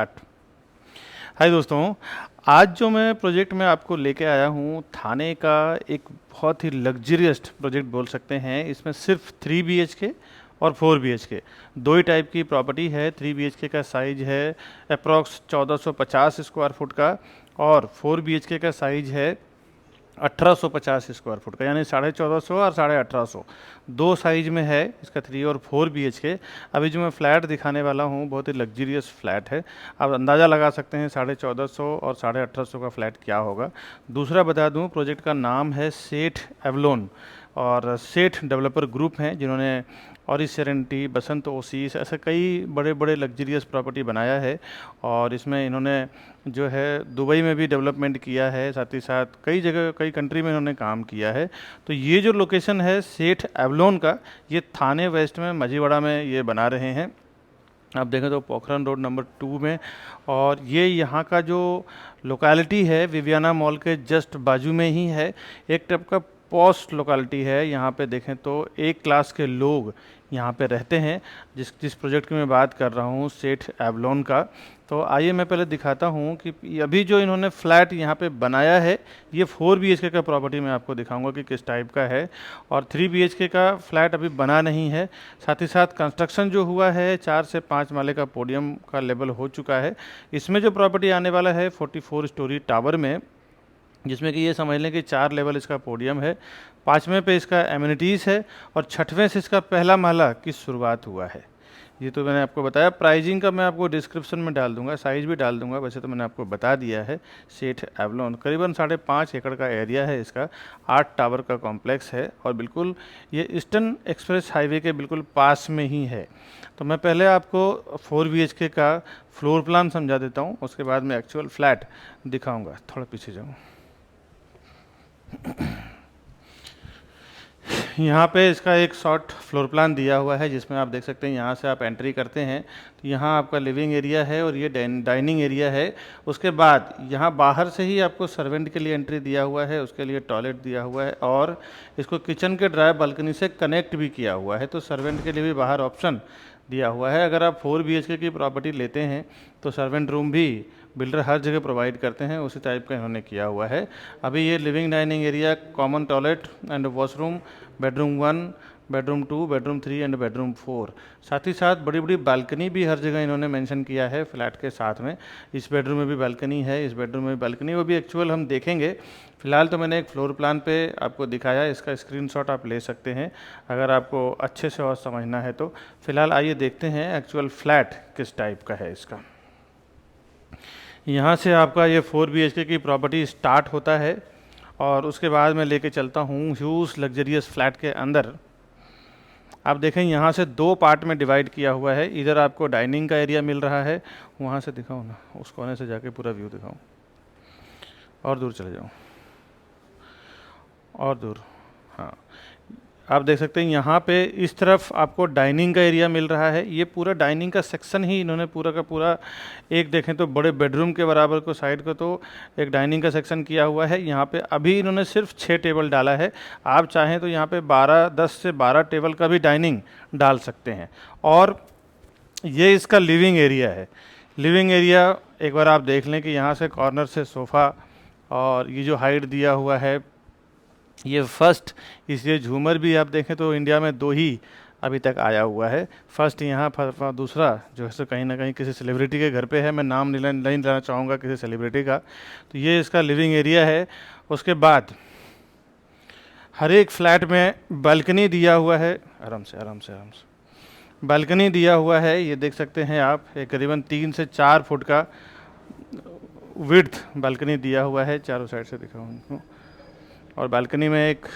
हाय दोस्तों, आज जो मैं प्रोजेक्ट में आपको लेके आया हूँ थाने का एक बहुत ही लग्जरियस प्रोजेक्ट बोल सकते हैं। इसमें सिर्फ 3 BHK और 4 BHK दो ही टाइप की प्रॉपर्टी है। 3 BHK का साइज है अप्रॉक्स 1450 स्क्वायर फुट का और 4 BHK का साइज है 1850 स्क्वायर फुट का, यानी 1450 और 1850 दो साइज में है इसका 3 और 4 BHK। अभी जो मैं फ्लैट दिखाने वाला हूँ बहुत ही लग्जरियस फ्लैट है। आप अंदाज़ा लगा सकते हैं 1450 और 1850 का फ्लैट क्या होगा। दूसरा बता दूँ, प्रोजेक्ट का नाम है सेठ एवलोन और सेठ डेवलपर ग्रुप हैं जिन्होंने ऑरिस सेरेनिटी, बसंत ओसिस, ऐसे कई बड़े बड़े लग्जरियस प्रॉपर्टी बनाया है। और इसमें इन्होंने जो है दुबई में भी डेवलपमेंट किया है, साथ ही साथ कई जगह कई कंट्री में इन्होंने काम किया है। तो ये जो लोकेशन है सेठ एवलोन का, ये थाने वेस्ट में मजीवाड़ा में ये बना रहे हैं। आप देखें तो पोखरन रोड नंबर 2 में। और ये यहाँ का जो लोकेलिटी है विवियाना मॉल के जस्ट बाजू में ही है। एक टाइप का पोस्ट लोकेलिटी है। यहाँ पे देखें तो एक क्लास के लोग यहाँ पे रहते हैं। जिस प्रोजेक्ट की मैं बात कर रहा हूँ सेठ एवलोन का, तो आइए मैं पहले दिखाता हूँ कि अभी जो इन्होंने फ्लैट यहाँ पे बनाया है ये 4 BHK का प्रॉपर्टी मैं आपको दिखाऊंगा कि किस टाइप का है। और 3 BHK का फ्लैट अभी बना नहीं है। साथ ही साथ कंस्ट्रक्शन जो हुआ है 4 से 5 माले का पोडियम का लेवल हो चुका है। इसमें जो प्रॉपर्टी आने वाला है 44 स्टोरी टावर में, जिसमें कि ये समझ लें कि 4 लेवल इसका पोडियम है, 5वें पे इसका एमिनिटीज़ है और 6वें से इसका पहला महला की शुरुआत हुआ है। ये तो मैंने आपको बताया। प्राइजिंग का मैं आपको डिस्क्रिप्शन में डाल दूंगा, साइज़ भी डाल दूंगा, वैसे तो मैंने आपको बता दिया है। सेठ एवलोन करीबन 5.5 एकड़ का एरिया है इसका, 8 टावर का कॉम्प्लेक्स है और बिल्कुल ये ईस्टर्न एक्सप्रेस हाईवे के बिल्कुल पास में ही है। तो मैं पहले आपको 4 BHK का फ्लोर प्लान समझा देता हूँ, उसके बाद मैं एक्चुअल फ्लैट दिखाऊँगा। थोड़ा पीछे जाऊँ। यहाँ पे इसका एक शॉर्ट फ्लोर प्लान दिया हुआ है जिसमें आप देख सकते हैं यहाँ से आप एंट्री करते हैं तो यहाँ आपका लिविंग एरिया है और ये डाइनिंग एरिया है। उसके बाद यहाँ बाहर से ही आपको सर्वेंट के लिए एंट्री दिया हुआ है, उसके लिए टॉयलेट दिया हुआ है और इसको किचन के ड्राइव बालकनी से कनेक्ट भी किया हुआ है। तो सर्वेंट के लिए भी बाहर ऑप्शन दिया हुआ है। अगर आप 4 BHK की प्रॉपर्टी लेते हैं तो सर्वेंट रूम भी बिल्डर हर जगह प्रोवाइड करते हैं, उसी टाइप का इन्होंने किया हुआ है। अभी ये living dining area, common toilet and washroom, bedroom 1, bedroom 2, bedroom 3 and bedroom 4। साथ ही साथ बड़ी बड़ी बालकनी भी हर जगह इन्होंने मेंशन किया है फ्लैट के साथ में। इस बेडरूम में भी बालकनी है, इस बेडरूम में भी बालकनी, वो भी एक्चुअल हम देखेंगे। फिलहाल तो मैंने एक फ्लोर प्लान पे आपको दिखाया, इसका स्क्रीनशॉट आप ले सकते हैं अगर आपको अच्छे से और समझना है तो। फिलहाल आइए देखते हैं एक्चुअल फ्लैट किस टाइप का है इसका। यहाँ से आपका ये 4 BHK की प्रॉपर्टी स्टार्ट होता है और उसके बाद मैं लेके चलता हूँ ह्यूज लग्जरियस फ्लैट के अंदर। आप देखें यहाँ से दो पार्ट में डिवाइड किया हुआ है। इधर आपको डाइनिंग का एरिया मिल रहा है, वहाँ से दिखाऊँ ना, उस कोने से जाके पूरा व्यू दिखाऊँ, और दूर चले जाऊँ, और दूर। हाँ, आप देख सकते हैं यहाँ पे इस तरफ आपको डाइनिंग का एरिया मिल रहा है। ये पूरा डाइनिंग का सेक्शन ही इन्होंने पूरा का पूरा, एक देखें तो बड़े बेडरूम के बराबर को साइड को तो एक डाइनिंग का सेक्शन किया हुआ है। यहाँ पे अभी इन्होंने सिर्फ 6 टेबल डाला है। आप चाहें तो यहाँ पे 10 से 12 टेबल का भी डाइनिंग डाल सकते हैं। और ये इसका लिविंग एरिया है। लिविंग एरिया एक बार आप देख लें कि यहाँ से कॉर्नर से सोफ़ा, और ये जो हाइट दिया हुआ है ये फर्स्ट, इसलिए झूमर भी आप देखें तो इंडिया में 2 ही अभी तक आया हुआ है। फर्स्ट यहाँ, दूसरा जो है सो कहीं ना कहीं किसी सेलिब्रिटी के घर पे है। मैं नाम नहीं लेना चाहूँगा किसी सेलिब्रिटी का। तो ये इसका लिविंग एरिया है। उसके बाद हर एक फ्लैट में बालकनी दिया हुआ है। आराम से आराम से आराम से बालकनी दिया हुआ है, ये देख सकते हैं आप। एक करीबन 3 से 4 फुट का विड्थ बालकनी दिया हुआ है। चारों साइड से दिखाऊँ, और बालकनी में एक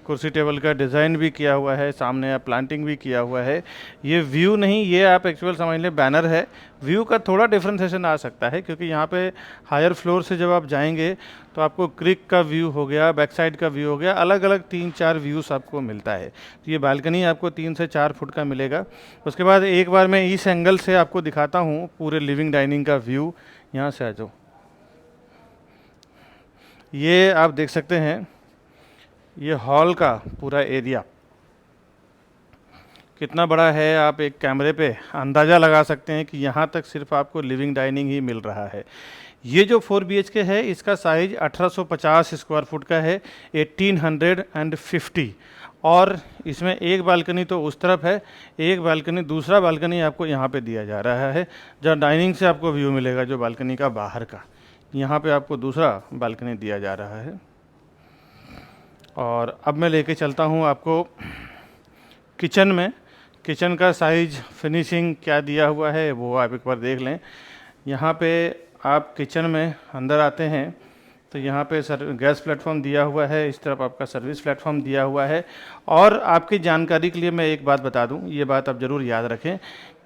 कुर्सी टेबल का डिज़ाइन भी किया हुआ है, सामने आप प्लांटिंग भी किया हुआ है। ये व्यू नहीं, ये आप एक्चुअल समझ लें बैनर है। व्यू का थोड़ा डिफ्रेंसेशन आ सकता है क्योंकि यहाँ पे हायर फ्लोर से जब आप जाएंगे तो आपको क्रिक का व्यू हो गया, बैक साइड का व्यू हो गया, अलग अलग 3-4 व्यूज़ आपको मिलता है। तो ये बालकनी आपको 3 से 4 फुट का मिलेगा। उसके बाद एक बार मैं इस एंगल से आपको दिखाता हूँ पूरे लिविंग डाइनिंग का व्यू। यहाँ से आ जाओ, ये आप देख सकते हैं ये हॉल का पूरा एरिया। कितना बड़ा है आप एक कैमरे पे अंदाज़ा लगा सकते हैं कि यहाँ तक सिर्फ आपको लिविंग डाइनिंग ही मिल रहा है। ये जो 4 BHK है इसका साइज 1850 स्क्वायर फुट का है, 1850। और इसमें एक बालकनी तो उस तरफ है, एक बालकनी, दूसरा बालकनी आपको यहाँ पे दिया जा रहा है, जहाँ डाइनिंग से आपको व्यू मिलेगा जो बालकनी का बाहर का, यहाँ पे आपको दूसरा बालकनी दिया जा रहा है। और अब मैं लेके चलता हूँ आपको किचन में। किचन का साइज, फिनिशिंग क्या दिया हुआ है वो आप एक बार देख लें। यहाँ पे आप किचन में अंदर आते हैं तो यहाँ पे गैस प्लेटफॉर्म दिया हुआ है, इस तरफ आपका सर्विस प्लेटफॉर्म दिया हुआ है। और आपकी जानकारी के लिए मैं एक बात बता दूँ, ये बात आप ज़रूर याद रखें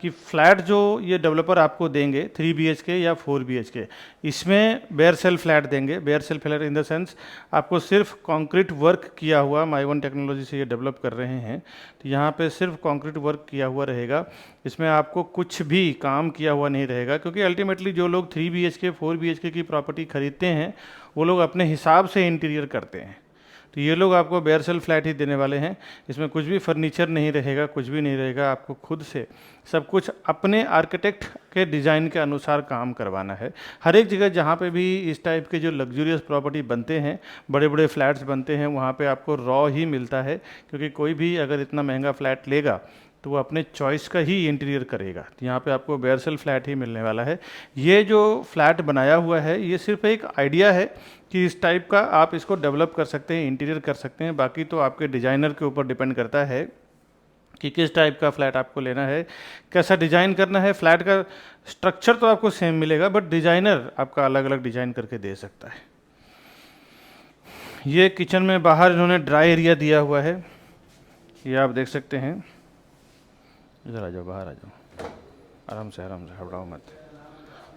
कि फ्लैट जो ये डेवलपर आपको देंगे 3 BHK या 4 BHK, इसमें बेयर सेल फ्लैट देंगे। Bare shell flat in the sense आपको सिर्फ कंक्रीट वर्क किया हुआ, माई-वन टेक्नोलॉजी से ये डेवलप कर रहे हैं, तो यहाँ पे सिर्फ कंक्रीट वर्क किया हुआ रहेगा। इसमें आपको कुछ भी काम किया हुआ नहीं रहेगा, क्योंकि अल्टीमेटली जो लोग 3 BHK 4 BHK की प्रॉपर्टी खरीदते हैं वो लोग अपने हिसाब से इंटीरियर करते हैं। तो ये लोग आपको बेयर सेल फ्लैट ही देने वाले हैं। इसमें कुछ भी फर्नीचर नहीं रहेगा, कुछ भी नहीं रहेगा, आपको खुद से सब कुछ अपने आर्किटेक्ट के डिज़ाइन के अनुसार काम करवाना है। हर एक जगह जहाँ पे भी इस टाइप के जो लग्जूरियस प्रॉपर्टी बनते हैं, बड़े बड़े फ्लैट्स बनते हैं, वहाँ पे आपको रॉ ही मिलता है, क्योंकि कोई भी अगर इतना महंगा फ्लैट लेगा तो वो अपने चॉइस का ही इंटीरियर करेगा। तो यहाँ पे आपको बेयर सेल फ्लैट ही मिलने वाला है। ये जो फ्लैट बनाया हुआ है ये सिर्फ एक आइडिया है कि इस टाइप का आप इसको डेवलप कर सकते हैं, इंटीरियर कर सकते हैं। बाकी तो आपके डिज़ाइनर के ऊपर डिपेंड करता है कि किस टाइप का फ्लैट आपको लेना है, कैसा डिज़ाइन करना है। फ्लैट का स्ट्रक्चर तो आपको सेम मिलेगा, बट डिज़ाइनर आपका अलग अलग डिज़ाइन करके दे सकता है। ये किचन में बाहर इन्होंने ड्राई एरिया दिया हुआ है, ये आप देख सकते हैं। इधर आ जाओ, बाहर आ जाओ, आराम से घबराओ मत।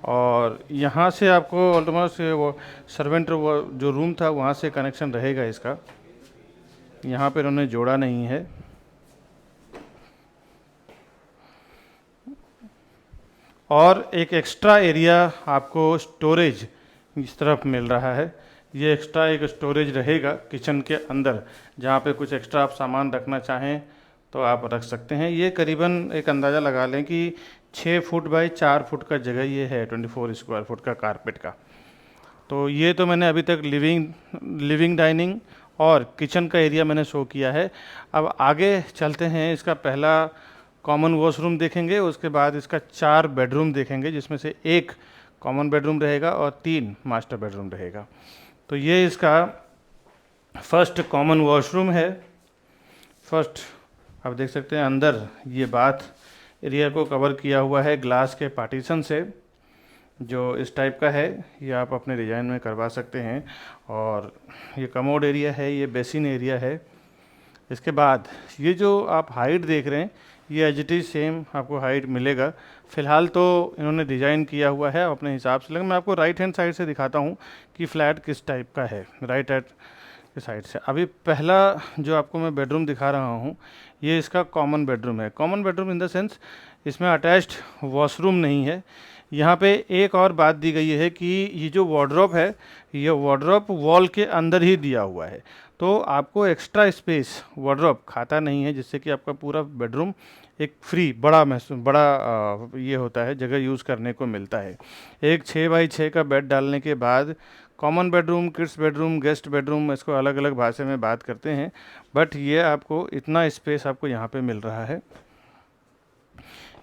और यहाँ से आपको ऑलमोस्ट वो सर्वेंट वो जो रूम था वहाँ से कनेक्शन रहेगा इसका, यहाँ पर उन्होंने जोड़ा नहीं है। और एक एक्स्ट्रा एरिया आपको स्टोरेज इस तरफ मिल रहा है। ये एक्स्ट्रा एक स्टोरेज रहेगा किचन के अंदर, जहाँ पे कुछ एक्स्ट्रा आप सामान रखना चाहें तो आप रख सकते हैं। ये करीबन एक अंदाज़ा लगा लें कि 6 फुट बाई 4 फुट का जगह ये है, 24 स्क्वायर फुट का कारपेट का। तो ये तो मैंने अभी तक लिविंग डाइनिंग और किचन का एरिया मैंने शो किया है। अब आगे चलते हैं, इसका पहला कॉमन वॉशरूम देखेंगे, उसके बाद इसका 4 बेडरूम देखेंगे, जिसमें से एक कॉमन बेडरूम रहेगा और 3 मास्टर बेडरूम रहेगा। तो ये इसका फर्स्ट कॉमन वॉशरूम है। फर्स्ट आप देख सकते हैं अंदर ये बाथ एरिया को कवर किया हुआ है ग्लास के पार्टीशन से, जो इस टाइप का है। ये आप अपने डिज़ाइन में करवा सकते हैं। और ये कमोड एरिया है, ये बेसिन एरिया है। इसके बाद ये जो आप हाइट देख रहे हैं ये एज इट इज़ सेम आपको हाइट मिलेगा। फ़िलहाल तो इन्होंने डिज़ाइन किया हुआ है अपने हिसाब से, लेकिन मैं आपको राइट हैंड साइड से दिखाता हूँ कि फ्लैट किस टाइप का है। राइट हैंड के साइड से अभी पहला जो आपको मैं बेडरूम दिखा रहा हूँ ये इसका कॉमन बेडरूम है। Common bedroom in the sense इसमें अटैच्ड वॉशरूम नहीं है। यहाँ पे एक और बात दी गई है कि ये जो वार्डरोब है ये वार्डरोब वॉल के अंदर ही दिया हुआ है, तो आपको एक्स्ट्रा स्पेस वार्डरोब खाता नहीं है, जिससे कि आपका पूरा बेडरूम एक फ्री बड़ा ये होता है, जगह यूज़ करने को मिलता है। एक 6 बाई 6 का बेड डालने के बाद common bedroom, kids bedroom, guest bedroom, इसको अलग अलग भाषा में बात करते हैं, बट ये आपको इतना स्पेस आपको यहाँ पे मिल रहा है।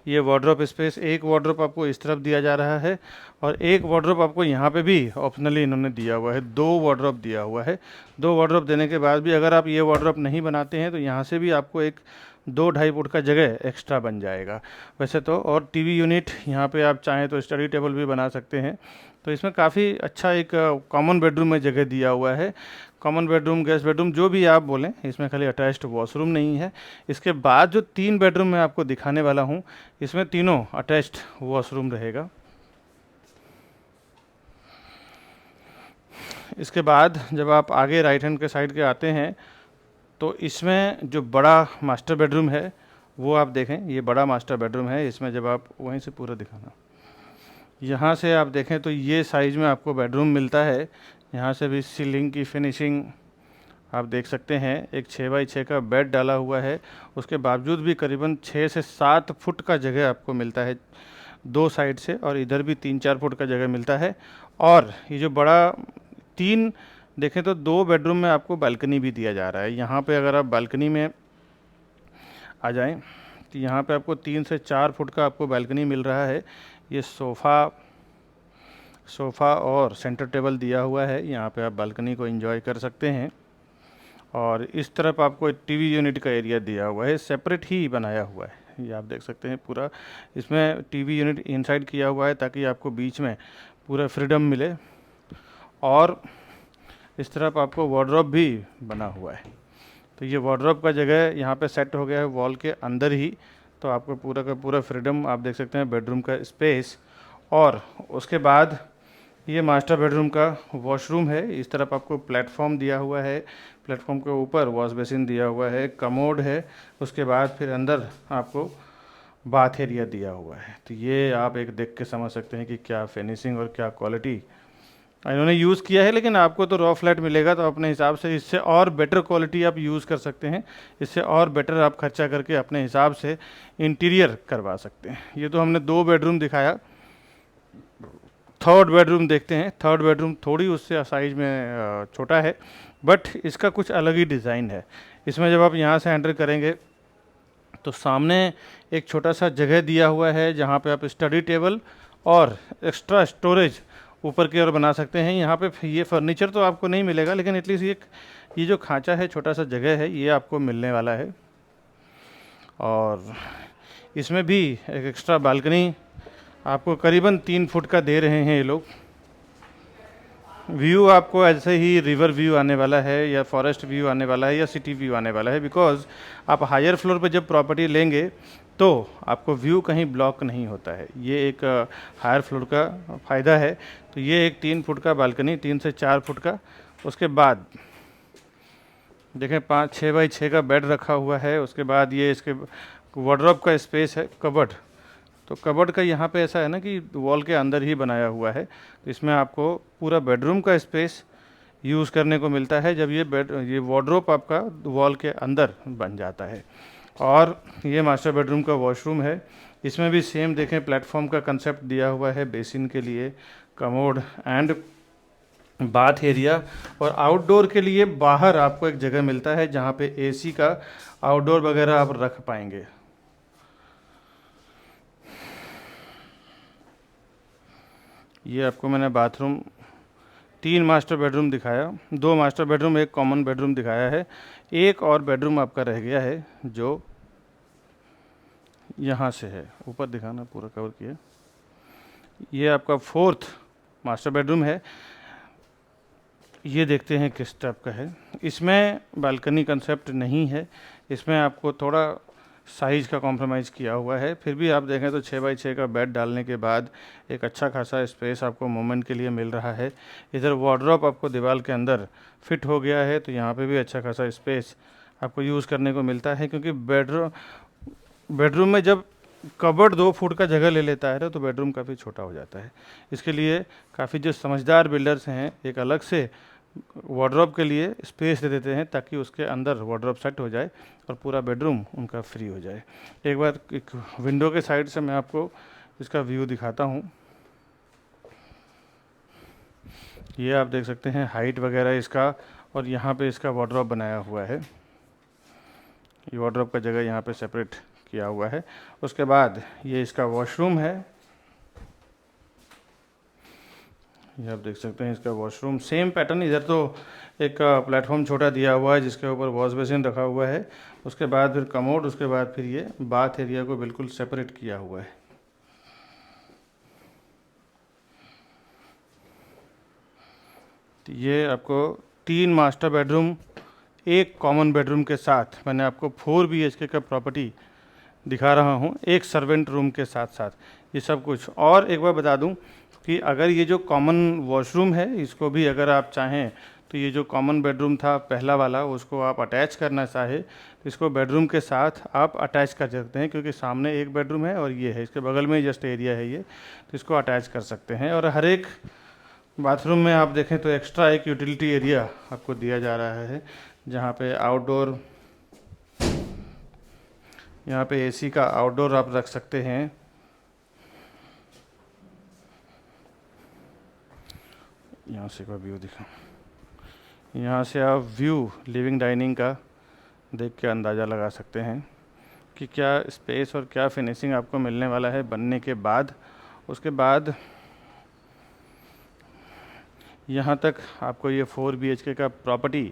ये वार्डरोब स्पेस, एक वार्डरोब आपको इस तरफ दिया जा रहा है और एक वार्डरोब आपको यहाँ पे भी ऑप्शनली इन्होंने दिया हुआ है। 2 वार्डरोब दिया हुआ है। 2 वार्डरोब देने के बाद भी अगर आप ये वार्डरोब नहीं बनाते हैं तो यहाँ से भी आपको एक 2-2.5 फुट का जगह एक्स्ट्रा बन जाएगा वैसे तो। और टीवी यूनिट यहाँ पे आप चाहें तो स्टडी टेबल भी बना सकते हैं। तो इसमें काफ़ी अच्छा एक कॉमन बेडरूम में जगह दिया हुआ है। कॉमन बेडरूम, गेस्ट बेडरूम, जो भी आप बोलें, इसमें खाली अटैच्ड वॉशरूम नहीं है। इसके बाद जो 3 बेडरूम मैं आपको दिखाने वाला हूँ इसमें तीनों अटैच्ड वॉशरूम रहेगा। इसके बाद जब आप आगे राइट हैंड के साइड के आते हैं तो इसमें जो बड़ा मास्टर बेडरूम है वो आप देखें, ये बड़ा मास्टर बेडरूम है। इसमें जब आप वहीं से पूरा दिखाना, यहाँ से आप देखें तो ये साइज़ में आपको बेडरूम मिलता है। यहाँ से भी सीलिंग की फिनिशिंग आप देख सकते हैं एक 6x6 का बेड डाला हुआ है, उसके बावजूद भी करीबन 6 से 7 फुट का जगह आपको मिलता है दो साइड से, और इधर भी 3-4 फुट का जगह मिलता है। और ये जो बड़ा 3 देखें तो 2 बेडरूम में आपको बालकनी भी दिया जा रहा है। यहाँ पे अगर आप बालकनी में आ जाएं तो यहाँ पे आपको 3 से 4 फुट का आपको बालकनी मिल रहा है। ये सोफ़ा और सेंटर टेबल दिया हुआ है, यहाँ पे आप बालकनी को एंजॉय कर सकते हैं। और इस तरफ आपको एक टीवी यूनिट का एरिया दिया हुआ है, सेपरेट ही बनाया हुआ है। ये आप देख सकते हैं पूरा इसमें टीवी यूनिट इनसाइड किया हुआ है ताकि आपको बीच में पूरा फ्रीडम मिले। और इस तरफ आपको वार्डरोब भी बना हुआ है, तो ये वार्डरोब का जगह यहाँ पे सेट हो गया है वॉल के अंदर ही, तो आपको पूरा का पूरा फ्रीडम आप देख सकते हैं बेडरूम का स्पेस। और उसके बाद ये मास्टर बेडरूम का वॉशरूम है। इस तरफ आपको प्लेटफॉर्म दिया हुआ है, प्लेटफॉर्म के ऊपर वॉश बेसिन दिया हुआ है, कमोड है, उसके बाद फिर अंदर आपको बाथ एरिया दिया हुआ है। तो ये आप एक देख के समझ सकते हैं कि क्या फिनिशिंग और क्या क्वालिटी इन्होंने यूज़ किया है। लेकिन आपको तो रॉ फ्लैट मिलेगा, तो अपने हिसाब से इससे और बेटर क्वालिटी आप यूज़ कर सकते हैं, इससे और बेटर आप खर्चा करके अपने हिसाब से इंटीरियर करवा सकते हैं। ये तो हमने 2 बेडरूम दिखाया, थर्ड बेडरूम देखते हैं। थर्ड बेडरूम थोड़ी उससे साइज में छोटा है, बट इसका कुछ अलग ही डिज़ाइन है। इसमें जब आप यहाँ से एंटर करेंगे तो सामने एक छोटा सा जगह दिया हुआ है जहाँ पे आप स्टडी टेबल और एक्स्ट्रा स्टोरेज ऊपर की ओर बना सकते हैं। यहाँ पे ये फर्नीचर तो आपको नहीं मिलेगा, लेकिन एटलीस्ट ये जो खांचा है, छोटा सा जगह है, ये आपको मिलने वाला है। और इसमें भी एक एक्स्ट्रा बालकनी आपको करीबन 3 फुट का दे रहे हैं ये लोग। व्यू आपको ऐसे ही रिवर व्यू आने वाला है, या फॉरेस्ट व्यू आने वाला है, या सिटी व्यू आने वाला है, बिकॉज आप हायर फ्लोर पे जब प्रॉपर्टी लेंगे तो आपको व्यू कहीं ब्लॉक नहीं होता है। ये एक हायर फ्लोर का फ़ायदा है। तो ये एक 3 फुट का बालकनी, 3 से 4 फुट का। उसके बाद देखें 5-6x6 का बेड रखा हुआ है। उसके बाद ये इसके वार्डरोब का स्पेस है, कबर्ड। तो कबर्ड का यहाँ पे ऐसा है ना कि वॉल के अंदर ही बनाया हुआ है, तो इसमें आपको पूरा बेडरूम का स्पेस यूज़ करने को मिलता है जब ये वार्डरोब आपका वॉल के अंदर बन जाता है। और ये मास्टर बेडरूम का वॉशरूम है। इसमें भी सेम देखें प्लेटफॉर्म का कंसेप्ट दिया हुआ है, बेसिन के लिए, कमोड एंड बाथ एरिया। और आउटडोर के लिए बाहर आपको एक जगह मिलता है जहाँ पे एसी का आउटडोर वगैरह आप रख पाएंगे। ये आपको मैंने बाथरूम 3 मास्टर बेडरूम दिखाया, 2 मास्टर बेडरूम, एक कॉमन बेडरूम दिखाया है। एक और बेडरूम आपका रह गया है जो यहाँ से है, ऊपर दिखाना पूरा कवर किया। ये आपका 4th मास्टर बेडरूम है। ये देखते हैं किस टाइप का है। इसमें बालकनी कंसेप्ट नहीं है, इसमें आपको थोड़ा साइज़ का कॉम्प्रोमाइज़ किया हुआ है। फिर भी आप देखें तो 6x6 का बेड डालने के बाद एक अच्छा खासा स्पेस आपको मूवमेंट के लिए मिल रहा है। इधर वार्डरोब आपको दीवार के अंदर फिट हो गया है, तो यहाँ पे भी अच्छा खासा स्पेस आपको यूज़ करने को मिलता है। क्योंकि बेडरूम में जब कबर्ड 2 फुट का जगह ले लेता है ना, तो बेडरूम काफ़ी छोटा हो जाता है। इसके लिए काफ़ी जो समझदार बिल्डर्स हैं एक अलग से वार्डरोब के लिए स्पेस दे देते हैं ताकि उसके अंदर वार्डरोब सेट हो जाए और पूरा बेडरूम उनका फ्री हो जाए। एक बार एक विंडो के साइड से मैं आपको इसका व्यू दिखाता हूँ। ये आप देख सकते हैं हाइट वगैरह इसका, और यहाँ पे इसका वार्डरोब बनाया हुआ है। ये वार्डरोब का जगह यहाँ पे सेपरेट किया हुआ है। उसके बाद ये इसका वॉशरूम है। ये आप देख सकते हैं इसका वॉशरूम, सेम पैटर्न। इधर तो एक प्लेटफॉर्म छोटा दिया हुआ है जिसके ऊपर वॉश बेसिन रखा हुआ है। उसके बाद फिर कमोड, उसके बाद फिर ये बाथ एरिया को बिल्कुल सेपरेट किया हुआ है। तो ये आपको 3 मास्टर बेडरूम, एक कॉमन बेडरूम के साथ मैंने आपको 4 BHK का प्रॉपर्टी दिखा रहा हूँ, एक सर्वेंट रूम के साथ साथ ये सब कुछ। और एक बार बता दूँ कि अगर ये जो कॉमन वॉशरूम है इसको भी अगर आप चाहें तो ये जो कॉमन बेडरूम था पहला वाला, उसको आप अटैच करना चाहे तो इसको बेडरूम के साथ आप अटैच कर सकते हैं, क्योंकि सामने एक बेडरूम है और ये है इसके बगल में जस्ट एरिया है ये, तो इसको अटैच कर सकते हैं। और हर एक बाथरूम में आप देखें तो एक्स्ट्रा एक यूटिलिटी एरिया आपको दिया जा रहा है जहाँ पे आउटडोर, यहाँ पे एसी का आउटडोर आप रख सकते हैं। यहाँ से का व्यू दिखा, यहाँ से आप व्यू लिविंग डाइनिंग का देख के अंदाज़ा लगा सकते हैं कि क्या स्पेस और क्या फिनिशिंग आपको मिलने वाला है बनने के बाद। उसके बाद यहाँ तक आपको ये 4 BHK का प्रॉपर्टी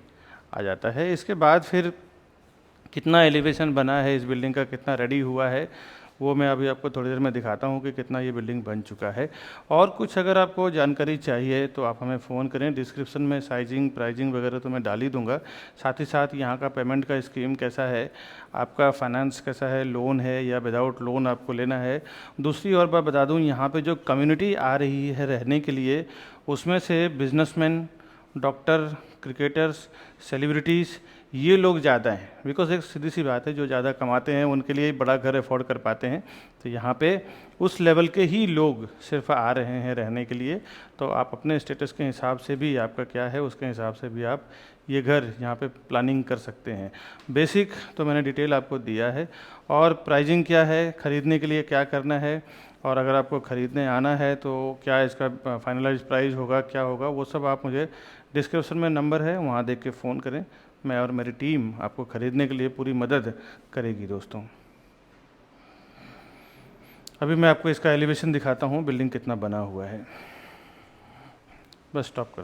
आ जाता है। इसके बाद फिर कितना एलिवेशन बना है इस बिल्डिंग का, कितना रेडी हुआ है, वो मैं अभी आपको थोड़ी देर में दिखाता हूँ कि कितना ये बिल्डिंग बन चुका है। और कुछ अगर आपको जानकारी चाहिए तो आप हमें फ़ोन करें, डिस्क्रिप्शन में साइजिंग प्राइजिंग वगैरह तो मैं डाल ही दूंगा। साथ ही साथ यहाँ का पेमेंट का स्कीम कैसा है, आपका फाइनेंस कैसा है, लोन है या विदाउट लोन आपको लेना है। दूसरी और बात बता दूँ, यहाँ पर जो कम्युनिटी आ रही है रहने के लिए, उसमें से बिजनेसमैन, डॉक्टर, क्रिकेटर्स, सेलिब्रिटीज़, ये लोग ज़्यादा हैं। बिकॉज एक सीधी सी बात है, जो ज़्यादा कमाते हैं उनके लिए बड़ा घर अफोर्ड कर पाते हैं। तो यहाँ पे उस लेवल के ही लोग सिर्फ आ रहे हैं रहने के लिए। तो आप अपने स्टेटस के हिसाब से भी, आपका क्या है उसके हिसाब से भी आप ये घर यहाँ पे प्लानिंग कर सकते हैं। बेसिक तो मैंने डिटेल आपको दिया है। और प्राइजिंग क्या है, ख़रीदने के लिए क्या करना है, और अगर आपको ख़रीदने आना है तो क्या इसका फाइनलाइज प्राइस होगा, क्या होगा, वो सब आप मुझे डिस्क्रिप्शन में नंबर है, वहाँ देख के फ़ोन करें। मैं और मेरी टीम आपको ख़रीदने के लिए पूरी मदद करेगी दोस्तों। अभी मैं आपको इसका एलिवेशन दिखाता हूँ, बिल्डिंग कितना बना हुआ है। बस स्टॉप कर